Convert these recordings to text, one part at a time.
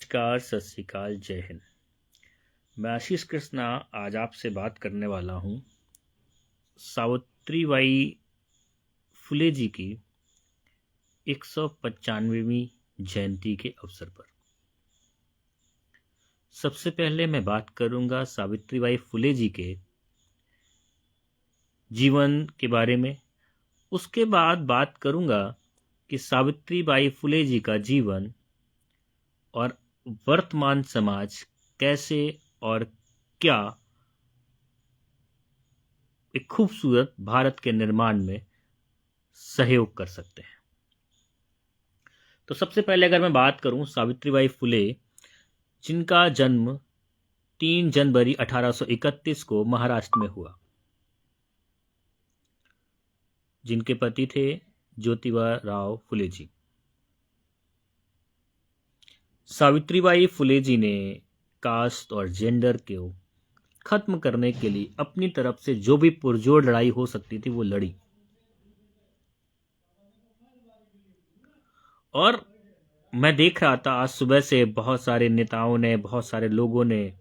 नमस्कार, सत श्री अकाल, जय हिंद। मैं आशीष कृष्णा आज आपसे बात करने वाला हूँ सावित्रीबाई फुले जी की 195वीं जयंती के अवसर पर। सबसे पहले मैं बात करूँगा सावित्रीबाई फुले जी के जीवन के बारे में। उसके बाद बात करूँगा कि सावित्रीबाई फुले जी का जीवन और वर्तमान समाज कैसे और क्या एक खूबसूरत भारत के निर्माण में सहयोग कर सकते हैं। तो सबसे पहले अगर मैं बात करूं सावित्रीबाई फुले, जिनका जन्म 3 जनवरी 1831 को महाराष्ट्र में हुआ, जिनके पति थे ज्योतिबा राव फुले जी। सावित्रीबाई फुले जी ने कास्ट और जेंडर को खत्म करने के लिए अपनी तरफ से जो भी पुरजोर लड़ाई हो सकती थी वो लड़ी। और मैं देख रहा था आज सुबह से बहुत सारे नेताओं ने, बहुत सारे लोगों ने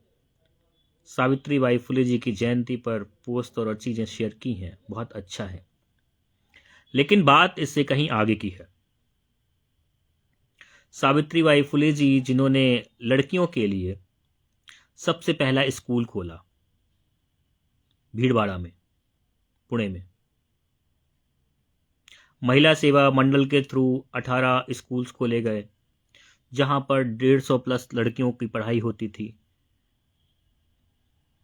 सावित्रीबाई फुले जी की जयंती पर पोस्ट और चीजें शेयर की हैं। बहुत अच्छा है, लेकिन बात इससे कहीं आगे की है। सावित्रीबाई फुले जी, जिन्होंने लड़कियों के लिए सबसे पहला स्कूल खोला भीड़वाड़ा में, पुणे में। महिला सेवा मंडल के थ्रू 18 स्कूल्स खोले गए, जहां पर 150 प्लस लड़कियों की पढ़ाई होती थी।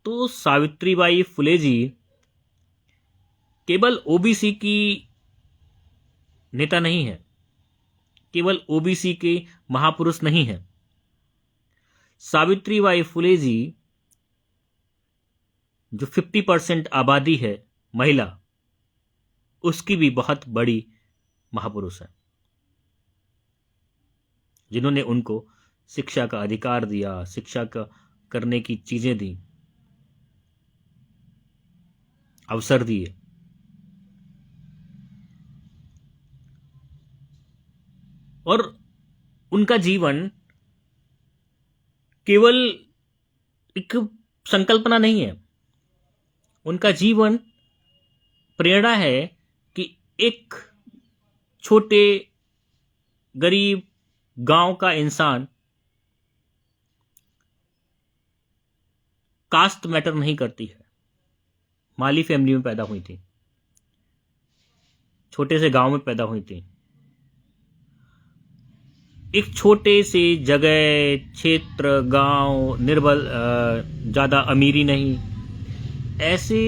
तो सावित्रीबाई फुले जी केवल ओबीसी की नेता नहीं है, केवल ओबीसी के महापुरुष नहीं है। सावित्रीबाई फुले जी जो 50% आबादी है महिला, उसकी भी बहुत बड़ी महापुरुष है, जिन्होंने उनको शिक्षा का अधिकार दिया, शिक्षा का करने की चीजें दी, अवसर दिए। और उनका जीवन केवल एक संकल्पना नहीं है, उनका जीवन प्रेरणा है कि एक छोटे गरीब गांव का इंसान, कास्ट मैटर नहीं करती है, माली फैमिली में पैदा हुई थी, छोटे से गांव में पैदा हुई थी, एक छोटे से जगह, क्षेत्र, गांव, निर्बल, ज्यादा अमीरी नहीं, ऐसे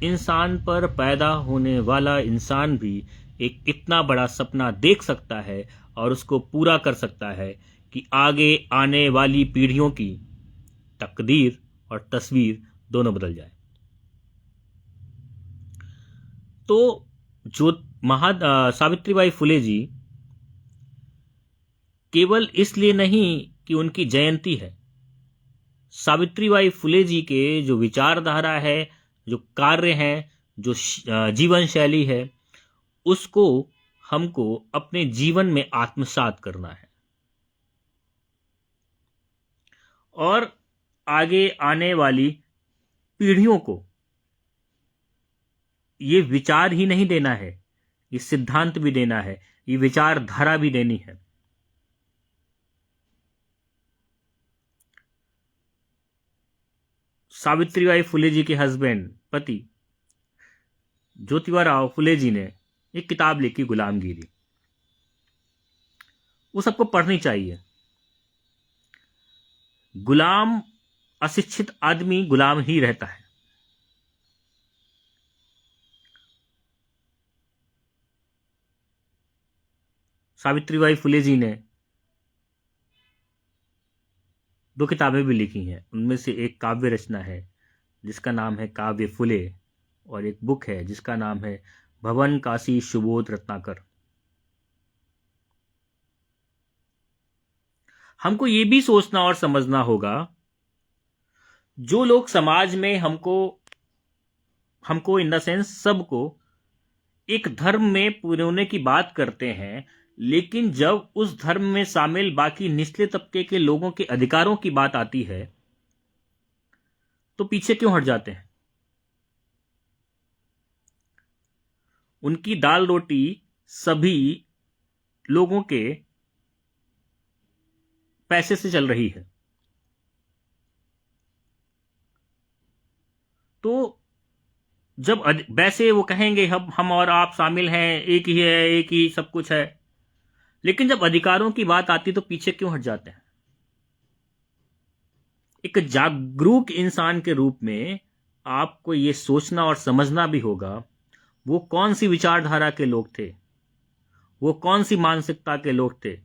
इंसान पर पैदा होने वाला इंसान भी एक इतना बड़ा सपना देख सकता है और उसको पूरा कर सकता है कि आगे आने वाली पीढ़ियों की तकदीर और तस्वीर दोनों बदल जाए। तो जो सावित्रीबाई फुले जी केवल इसलिए नहीं कि उनकी जयंती है, सावित्रीबाई फुले जी के जो विचारधारा है, जो कार्य हैं, जो जीवन शैली है, उसको हमको अपने जीवन में आत्मसात करना है और आगे आने वाली पीढ़ियों को ये विचार ही नहीं देना है, ये सिद्धांत भी देना है, ये विचारधारा भी देनी है। सावित्रीबाई फुले जी के हस्बैंड, पति ज्योतिबा राव फुले जी ने एक किताब लिखी, गुलामगिरी। वो सबको पढ़नी चाहिए। गुलाम, अशिक्षित आदमी गुलाम ही रहता है। सावित्रीबाई फुले जी ने 2 किताबें भी लिखी हैं। उनमें से एक काव्य रचना है जिसका नाम है काव्य फुले, और एक बुक है जिसका नाम है भवन काशी सुबोध रत्नाकर। हमको ये भी सोचना और समझना होगा, जो लोग समाज में हमको इन द सेंस सबको एक धर्म में पुरोने की बात करते हैं, लेकिन जब उस धर्म में शामिल बाकी निचले तबके के लोगों के अधिकारों की बात आती है तो पीछे क्यों हट जाते हैं? उनकी दाल रोटी सभी लोगों के पैसे से चल रही है। तो जब वैसे वो कहेंगे हम और आप शामिल हैं, एक ही है, एक ही सब कुछ है, लेकिन जब अधिकारों की बात आती तो पीछे क्यों हट जाते हैं? एक जागरूक इंसान के रूप में आपको ये सोचना और समझना भी होगा वो कौन सी विचारधारा के लोग थे, वो कौन सी मानसिकता के लोग थे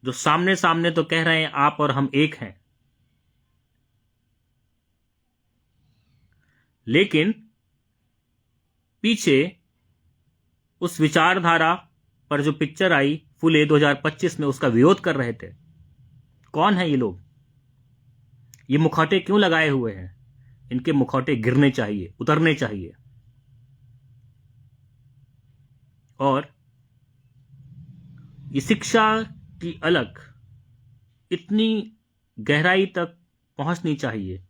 जो सामने सामने तो कह रहे हैं आप और हम एक हैं, लेकिन पीछे उस विचारधारा पर जो पिक्चर आई फुले 2025 में उसका विरोध कर रहे थे। कौन है ये लोग? ये मुखौटे क्यों लगाए हुए हैं? इनके मुखौटे गिरने चाहिए, उतरने चाहिए। और ये शिक्षा की अलग इतनी गहराई तक पहुंचनी चाहिए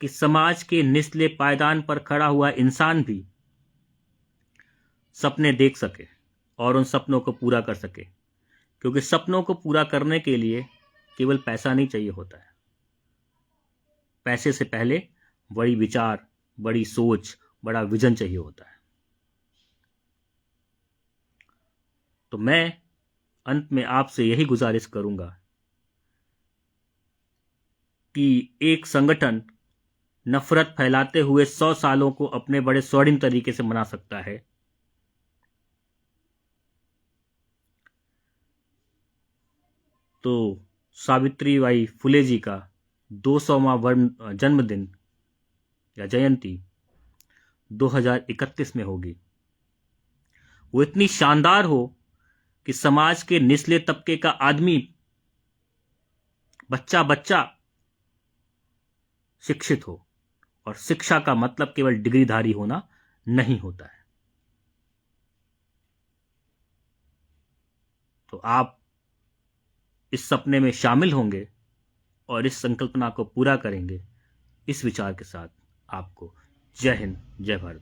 कि समाज के निचले पायदान पर खड़ा हुआ इंसान भी सपने देख सके और उन सपनों को पूरा कर सके, क्योंकि सपनों को पूरा करने के लिए केवल पैसा नहीं चाहिए होता है। पैसे से पहले बड़ी विचार, बड़ी सोच, बड़ा विजन चाहिए होता है। तो मैं अंत में आपसे यही गुजारिश करूंगा कि एक संगठन नफरत फैलाते हुए 100 सालों को अपने बड़े स्वर्णिम तरीके से मना सकता है, तो सावित्रीबाई फुले जी का 200वां जन्मदिन या जयंती 2031 में होगी। वो इतनी शानदार हो कि समाज के निचले तबके का आदमी, बच्चा बच्चा शिक्षित हो। और शिक्षा का मतलब केवल डिग्रीधारी होना नहीं होता है। तो आप इस सपने में शामिल होंगे और इस संकल्पना को पूरा करेंगे। इस विचार के साथ आपको जय हिंद, जय भारत।